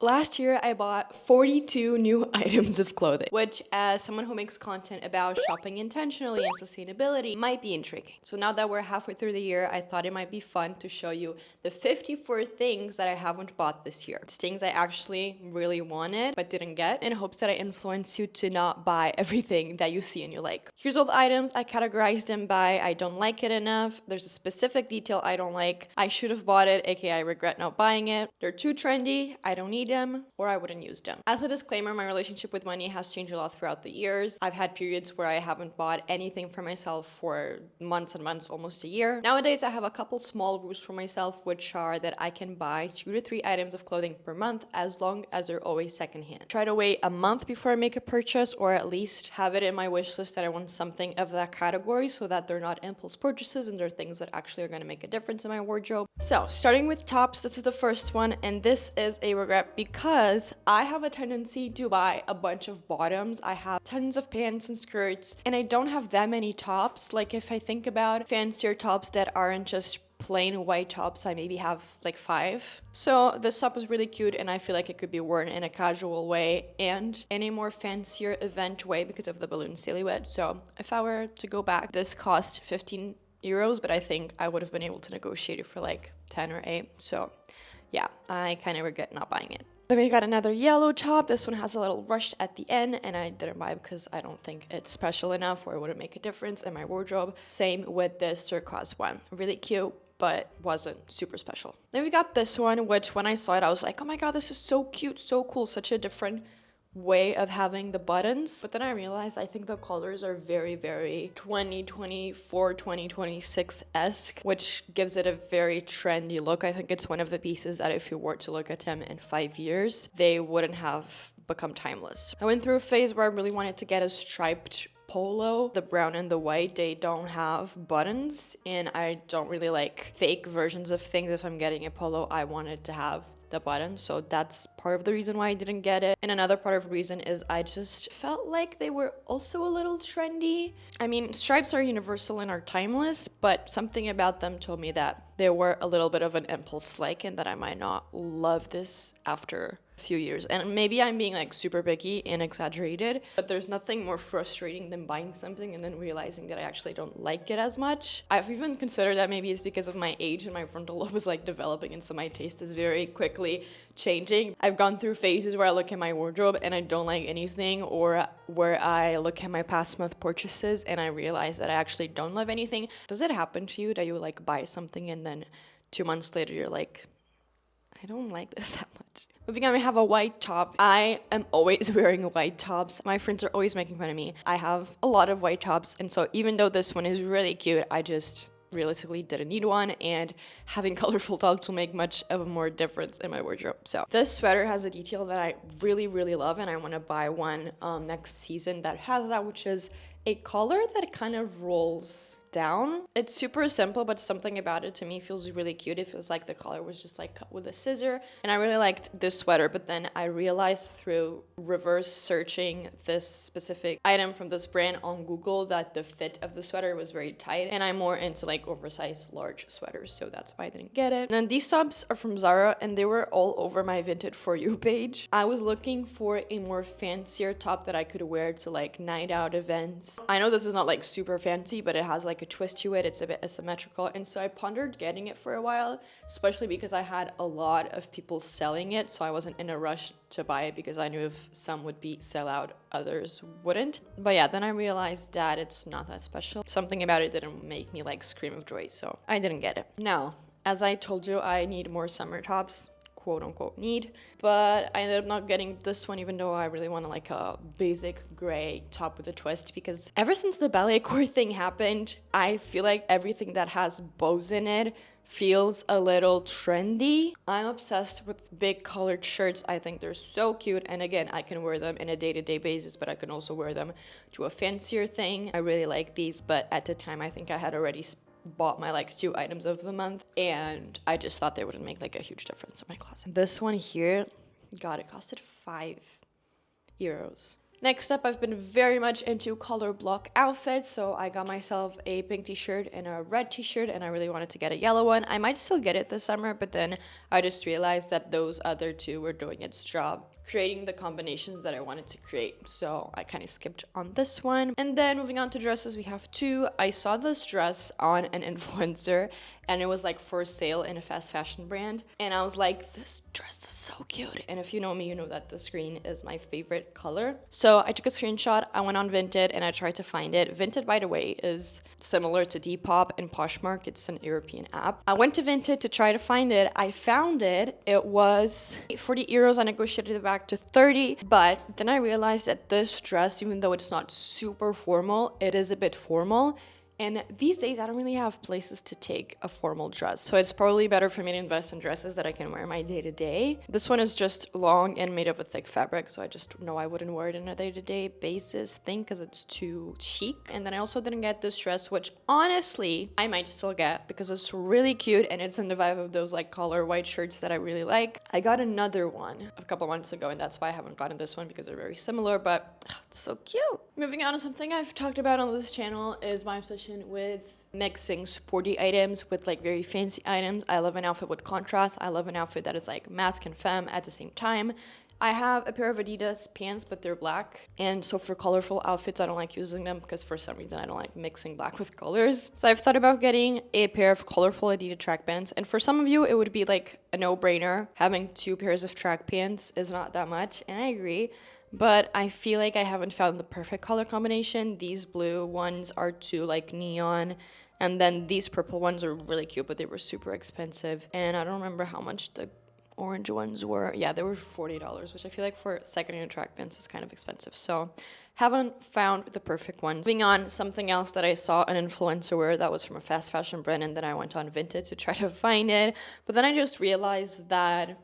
Last year, I bought 42 new items of clothing, which as someone who makes content about shopping intentionally and sustainability might be intriguing. So now that we're halfway through the year, I thought it might be fun to show you the 54 things that I haven't bought this year. It's things I actually really wanted but didn't get, in hopes that I influence you to not buy everything that you see and you like. Here's all the items. I categorized them by I don't like it enough, there's a specific detail I don't like, I should have bought it, aka I regret not buying it, they're too trendy, I don't need them, or I wouldn't use them. As a disclaimer, my relationship with money has changed a lot throughout the years. I've had periods where I haven't bought anything for myself for months and months, almost a year. Nowadays, I have a couple small rules for myself, which are that I can buy 2 to 3 items of clothing per month as long as they're always secondhand. Try to wait a month before I make a purchase, or at least have it in my wish list that I want something of that category so that they're not impulse purchases and they're things that actually are going to make a difference in my wardrobe. So starting with tops, this is the first one, and this is a regret because I have a tendency to buy a bunch of bottoms. I have tons of pants and skirts, and I don't have that many tops. Like if I think about fancier tops that aren't just plain white tops, I maybe have like 5. So this top is really cute, and I feel like it could be worn in a casual way and in a more fancier event way because of the balloon silhouette. So if I were to go back, this cost 15 euros, but I think I would have been able to negotiate it for like 10 or 8. So yeah, I kind of regret not buying it. Then we got another yellow top. This one has a little rush at the end, and I didn't buy it because I don't think it's special enough or it wouldn't make a difference in my wardrobe. Same with this turquoise one. Really cute, but wasn't super special. Then we got this one, which when I saw it, I was like, oh my god, this is so cute, so cool, such a different way of having the buttons. But then I realized I think the colors are very 2024 2026-esque, which gives it a very trendy look. I think it's one of the pieces that if you were to look at them in 5 years, they wouldn't have become timeless. I went through a phase where I really wanted to get a striped polo. The brown and the white, they don't have buttons, and I don't really like fake versions of things. If I'm getting a polo, I wanted to have the button, so that's part of the reason why I didn't get it. And another part of the reason is I just felt like they were also a little trendy. I mean, stripes are universal and are timeless, but something about them told me that they were a little bit of an impulse like, and that I might not love this after few years. And maybe I'm being like super picky and exaggerated, but there's nothing more frustrating than buying something and then realizing that I actually don't like it as much. I've even considered that maybe it's because of my age and my frontal lobe is like developing, and so my taste is very quickly changing. I've gone through phases where I look at my wardrobe and I don't like anything, or where I look at my past month purchases and I realize that I actually don't love anything. Does it happen to you that you like buy something and then 2 months later you're like, I don't like this that much? Moving on, we have a white top. I am always wearing white tops. My friends are always making fun of me. I have a lot of white tops, and so even though this one is really cute, I just realistically didn't need one, and having colorful tops will make much of a more difference in my wardrobe. So this sweater has a detail that I really love, and I want to buy one next season that has that, which is a collar that kind of rolls down. It's super simple, but something about it to me feels really cute. It feels like the collar was just like cut with a scissor, and I really liked this sweater. But then I realized through reverse searching this specific item from this brand on Google that the fit of the sweater was very tight, and I'm more into like oversized large sweaters, so that's why I didn't get it. And then these tops are from Zara, and they were all over my Vinted For You page. I was looking for a more fancier top that I could wear to like night out events. I know this is not like super fancy, but it has like a twist to it. It's a bit asymmetrical, and so I pondered getting it for a while, especially because I had a lot of people selling it, so I wasn't in a rush to buy it because I knew if some would be sell out, others wouldn't. But yeah, then I realized that it's not that special. Something about it didn't make me like scream of joy, so I didn't get it. Now, as I told you, I need more summer tops, quote unquote need, but I ended up not getting this one, even though I really want like a basic gray top with a twist, because ever since the ballet core thing happened, I feel like everything that has bows in it feels a little trendy. I'm obsessed with big colored shirts. I think they're so cute, and again, I can wear them in a day-to-day basis, but I can also wear them to a fancier thing. I really like these, but at the time I think I had already bought my like 2 items of the month, and I just thought they wouldn't make like a huge difference in my closet. This one here, god, it costed 5 euros. Next up, I've been very much into color block outfits, so I got myself a pink t-shirt and a red t-shirt, and I really wanted to get a yellow one. I might still get it this summer, but then I just realized that those other two were doing its job, creating the combinations that I wanted to create, so I kind of skipped on this one. And then moving on to dresses, we have two. I saw this dress on an influencer, and it was like for sale in a fast fashion brand, and I was like, this dress is so cute. And if you know me, you know that this green is my favorite color. So I took a screenshot, I went on Vinted, and I tried to find it. Vinted, by the way, is similar to Depop and Poshmark. It's an European app. I went to Vinted to try to find it. I found it. It was 40 euros. I negotiated it back to 30, but then I realized that this dress, even though it's not super formal, it is a bit formal. And these days, I don't really have places to take a formal dress. So it's probably better for me to invest in dresses that I can wear my day-to-day. This one is just long and made of a thick fabric, so I just know I wouldn't wear it on a day-to-day basis thing because it's too chic. And then I also didn't get this dress, which honestly, I might still get because it's really cute and it's in the vibe of those like color white shirts that I really like. I got another one a couple months ago, and that's why I haven't gotten this one because they're very similar, but it's so cute. Moving on to something I've talked about on this channel is my obsession with mixing sporty items with like very fancy items. I love an outfit with contrast. I love an outfit that is like mask and femme at the same time. I have a pair of Adidas pants, but they're black. And so for colorful outfits, I don't like using them because for some reason I don't like mixing black with colors. So I've thought about getting a pair of colorful Adidas track pants. And for some of you, it would be like a no-brainer. Having 2 pairs of track pants is not that much, and I agree. But I feel like I haven't found the perfect color combination. These blue ones are too like neon, and then these purple ones are really cute, but they were super expensive. And I don't remember how much the orange ones were. Yeah, they were $40, which I feel like for secondhand track pants is kind of expensive. So haven't found the perfect ones. Moving on, something else that I saw an influencer wear that was from a fast fashion brand, and then I went on Vinted to try to find it. But then I just realized that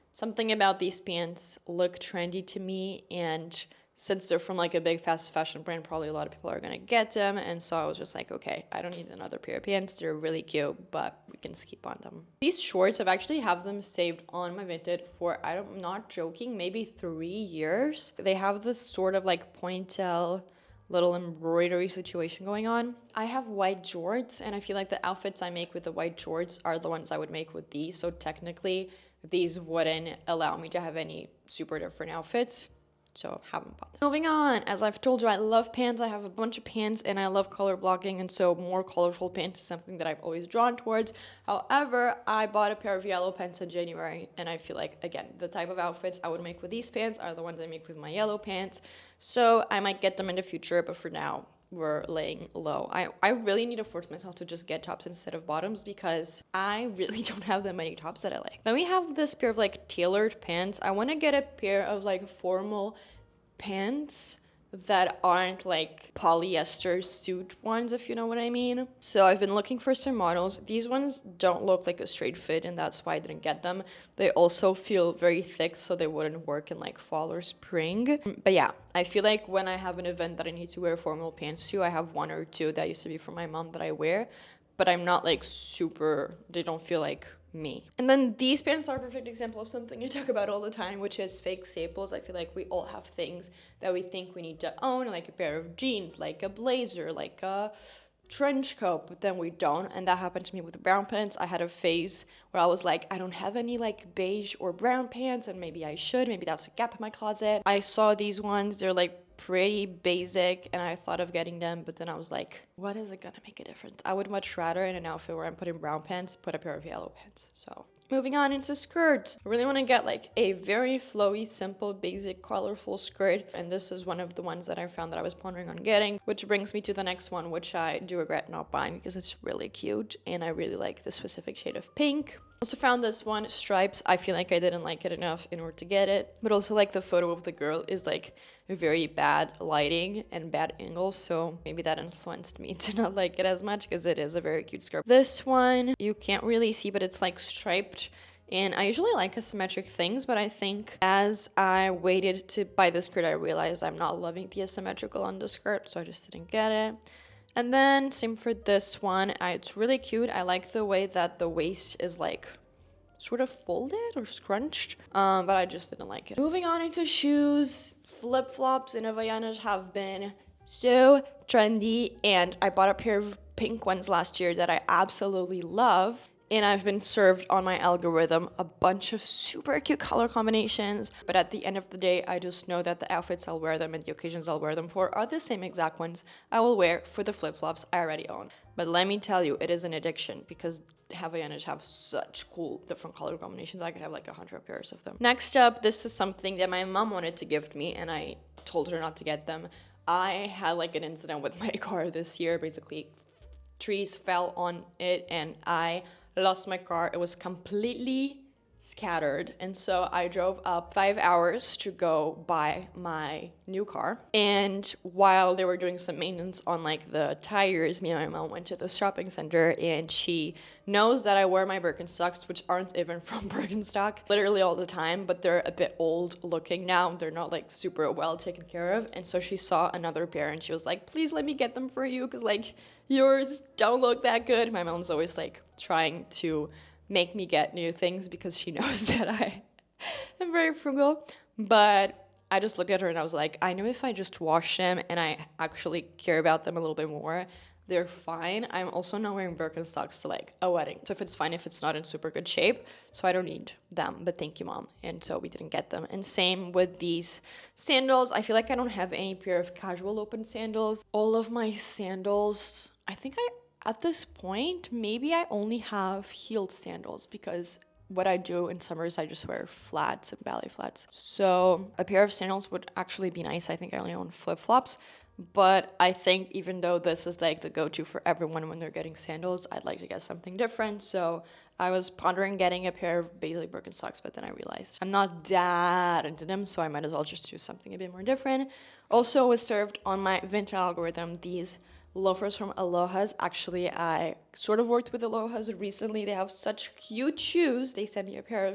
something about these pants look trendy to me, and since they're from like a big fast fashion brand, probably a lot of people are gonna get them. And so I was just like, okay, I don't need another pair of pants. They're really cute, but we can skip on them. These shorts, I've actually have them saved on my Vinted for, I'm not joking, maybe 3 years. They have this sort of like pointel little embroidery situation going on. I have white jorts, and I feel like the outfits I make with the white jorts are the ones I would make with these. So technically, these wouldn't allow me to have any super different outfits, so haven't bought them. Moving on, as I've told you, I love pants. I have a bunch of pants, and I love color blocking, and so more colorful pants is something that I've always drawn towards. However, I bought a pair of yellow pants in January, and I feel like, again, the type of outfits I would make with these pants are the ones I make with my yellow pants, so I might get them in the future, but for now, we're laying low. I really need to force myself to just get tops instead of bottoms because I really don't have that many tops that I like. Then we have this pair of like tailored pants. I want to get a pair of like formal pants that aren't like polyester suit ones, if you know what I mean. So I've been looking for some models. These ones don't look like a straight fit, and that's why I didn't get them. They also feel very thick, so they wouldn't work in like fall or spring. But yeah, I feel like when I have an event that I need to wear formal pants to, I have 1 or 2 that used to be from my mom that I wear, but I'm not like super, they don't feel like me. And then these pants are a perfect example of something I talk about all the time, which is fake staples. I feel like we all have things that we think we need to own, like a pair of jeans, like a blazer, like a trench coat, but then we don't. And that happened to me with the brown pants. I had a phase where I was like, I don't have any like beige or brown pants, and maybe I should. Maybe that's a gap in my closet. I saw these ones. They're like pretty basic, and I thought of getting them, but then I was like, what is it gonna make a difference? I would much rather in an outfit where I'm putting brown pants, put a pair of yellow pants. So moving on into skirts. I really want to get like a very flowy, simple, basic, colorful skirt, and this is one of the ones that I found that I was pondering on getting, which brings me to the next one, which I do regret not buying because it's really cute, and I really like the specific shade of pink. Also found this one, stripes. I feel like I didn't like it enough in order to get it, but also like the photo of the girl is like very bad lighting and bad angle, so maybe that influenced me to not like it as much because it is a very cute skirt. This one you can't really see, but it's like striped, and I usually like asymmetric things, but I think as I waited to buy the skirt, I realized I'm not loving the asymmetrical on the skirt, so I just didn't get it. And then same for this one. It's really cute. I like the way that the waist is like sort of folded or scrunched, but I just didn't like it. Moving on into shoes, flip-flops in Havaianas have been so trendy, and I bought a pair of pink ones last year that I absolutely love. And I've been served on my algorithm a bunch of super cute color combinations. But at the end of the day, I just know that the outfits I'll wear them and the occasions I'll wear them for are the same exact ones I will wear for the flip-flops I already own. But let me tell you, it is an addiction because Havaianas have such cool different color combinations. I could have like 100 pairs of them. Next up, this is something that my mom wanted to gift me and I told her not to get them. I had like an incident with my car this year. Basically, trees fell on it and I lost my car. It was completely scattered, and so I drove up 5 hours to go buy my new car. And while they were doing some maintenance on like the tires, me and my mom went to the shopping center, and she knows that I wear my Birkenstocks, which aren't even from Birkenstock, literally all the time, but they're a bit old looking now. They're not like super well taken care of. And so she saw another pair and she was like, please let me get them for you because like yours don't look that good. My mom's always like trying to make me get new things because she knows that I am very frugal. But I just looked at her and I was like, I know if I just wash them and I actually care about them a little bit more, they're fine. I'm also not wearing Birkenstocks to like a wedding. So if it's fine if it's not in super good shape. So I don't need them, but thank you, Mom. And so we didn't get them. And same with these sandals. I feel like I don't have any pair of casual open sandals. All of my sandals, I think at this point, maybe I only have heeled sandals because what I do in summers, I just wear flats and ballet flats. So a pair of sandals would actually be nice. I think I only own flip-flops. But I think even though this is like the go-to for everyone when they're getting sandals, I'd like to get something different. So I was pondering getting a pair of Baisley Birkenstocks, but then I realized I'm not that into them, so I might as well just do something a bit more different. Also was served on my Vinted algorithm these loafers from Aloha's. Actually, I sort of worked with Aloha's recently. They have such cute shoes. They sent me a pair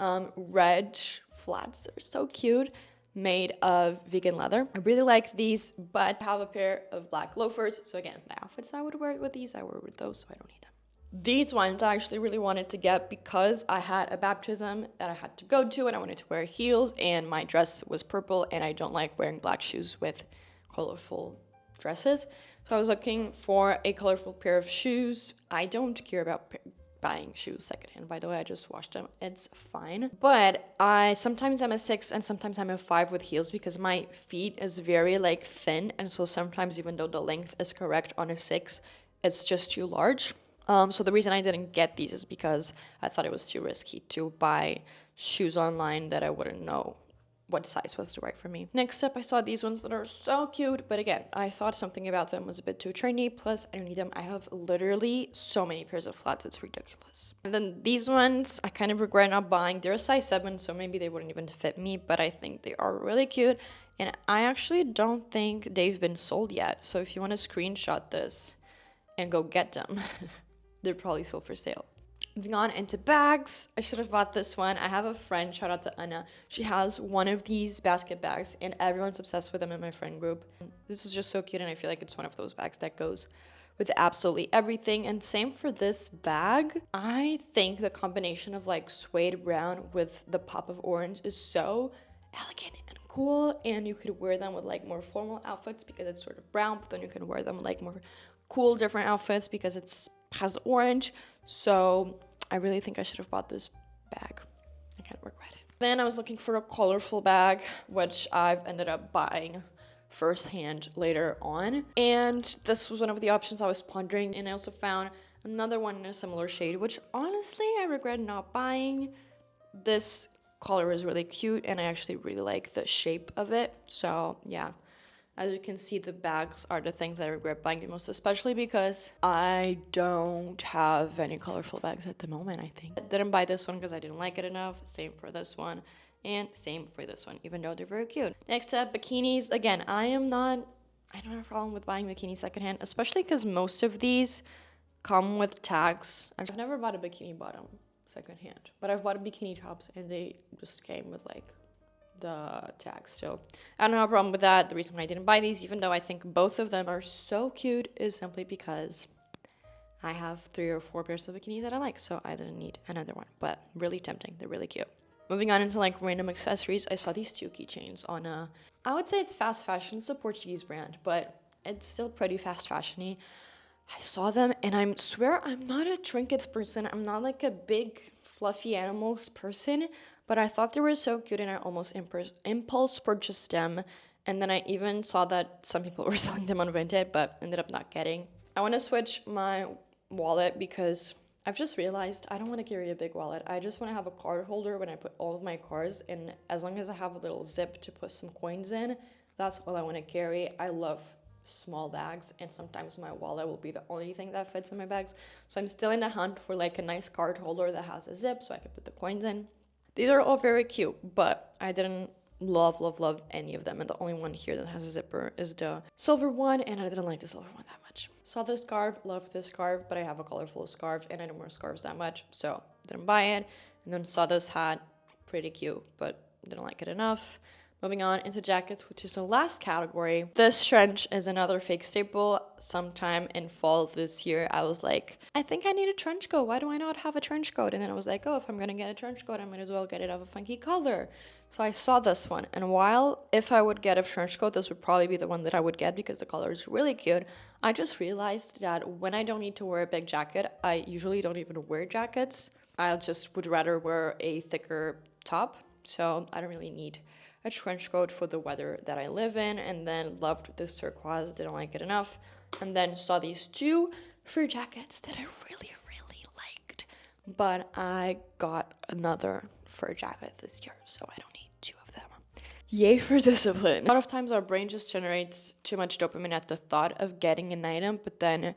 of red flats. They're so cute, made of vegan leather. I really like these, but I have a pair of black loafers. So again, the outfits I would wear with these, I wear with those, so I don't need them. These ones I actually really wanted to get because I had a baptism that I had to go to and I wanted to wear heels and my dress was purple and I don't like wearing black shoes with colorful dresses. So I was looking for a colorful pair of shoes. I don't care about buying shoes secondhand. By the way, I just washed them. It's fine. But sometimes I'm a 6 and sometimes I'm a 5 with heels because my feet is very like thin. And so sometimes even though the length is correct on a 6, it's just too large. So the reason I didn't get these is because I thought it was too risky to buy shoes online that I wouldn't know what size was right for me. Next up, I saw these ones that are so cute, but again, I thought something about them was a bit too trendy, plus I don't need them. I have literally so many pairs of flats, it's ridiculous. And then these ones, I kind of regret not buying. They're a size 7, so maybe they wouldn't even fit me, but I think they are really cute, and I actually don't think they've been sold yet, so if you want to screenshot this and go get them, they're probably sold for sale. Moving on into bags, I should have bought this one. I have a friend, shout out to Anna. She has one of these basket bags and everyone's obsessed with them in my friend group. This is just so cute and I feel like it's one of those bags that goes with absolutely everything. And same for this bag. I think the combination of like suede brown with the pop of orange is so elegant and cool, and you could wear them with like more formal outfits because it's sort of brown, but then you can wear them with like more cool different outfits because it's has orange. So I really think I should have bought this bag. I can't regret it. Then I was looking for a colorful bag, which I've ended up buying firsthand later on. And this was one of the options I was pondering. And I also found another one in a similar shade, which honestly I regret not buying. This color is really cute and I actually really like the shape of it. So yeah. As you can see, the bags are the things I regret buying the most, especially because I don't have any colorful bags at the moment, I think. I didn't buy this one because I didn't like it enough. Same for this one. And same for this one, even though they're very cute. Next up, bikinis. Again, I don't have a problem with buying bikinis secondhand, especially because most of these come with tags. I've never bought a bikini bottom secondhand, but I've bought bikini tops and they just came with like the tags. So I don't have a problem with that. The reason why I didn't buy these, even though I think both of them are so cute, is simply because I have 3 or 4 pairs of bikinis that I like, so I didn't need another one. But really tempting. They're really cute. Moving on into like random accessories, I saw these 2 keychains on I would say it's fast fashion. It's a Portuguese brand, but it's still pretty fast fashion-y. I saw them and I swear I'm not a trinkets person. I'm not like a big fluffy animals person, but I thought they were so cute and I almost impulse purchased them. And then I even saw that some people were selling them on Vinted, but ended up not getting. I want to switch my wallet because I've just realized I don't want to carry a big wallet. I just want to have a card holder when I put all of my cards, and as long as I have a little zip to put some coins in, that's all I want to carry. I love small bags, and sometimes my wallet will be the only thing that fits in my bags. So I'm still in the hunt for like a nice card holder that has a zip so I can put the coins in. These are all very cute, but I didn't love any of them, and the only one here that has a zipper is the silver one, and I didn't like the silver one that much. Saw this scarf, loved this scarf, but I have a colorful scarf and I don't wear scarves that much, so didn't buy it. And then saw this hat, pretty cute, but didn't like it enough. Moving on into jackets, which is the last category. This trench is another fake staple. Sometime in fall of this year, I was like, I think I need a trench coat. Why do I not have a trench coat? And then I was like, oh, if I'm gonna get a trench coat, I might as well get it of a funky color. So I saw this one, and while if I would get a trench coat, this would probably be the one that I would get because the color is really cute. I just realized that when I don't need to wear a big jacket, I usually don't even wear jackets. I just would rather wear a thicker top, so I don't really need a trench coat for the weather that I live in. And then loved this turquoise, didn't like it enough, and then saw these 2 fur jackets that I really liked, but I got another fur jacket this year, so I don't need 2 of them. Yay for discipline. A lot of times our brain just generates too much dopamine at the thought of getting an item, but then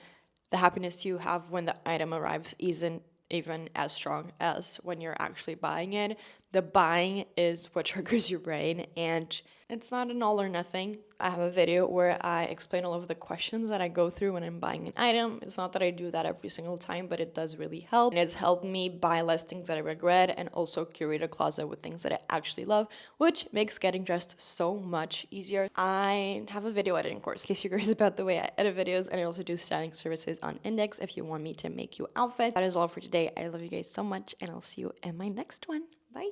the happiness you have when the item arrives isn't even as strong as when you're actually buying it. The buying is what triggers your brain, and it's not an all or nothing. I have a video where I explain all of the questions that I go through when I'm buying an item. It's not that I do that every single time, but it does really help. And it's helped me buy less things that I regret and also curate a closet with things that I actually love, which makes getting dressed so much easier. I have a video editing course in case you're curious about the way I edit videos, and I also do styling services on Index if you want me to make you outfit. That is all for today. I love you guys so much, and I'll see you in my next one. Bye.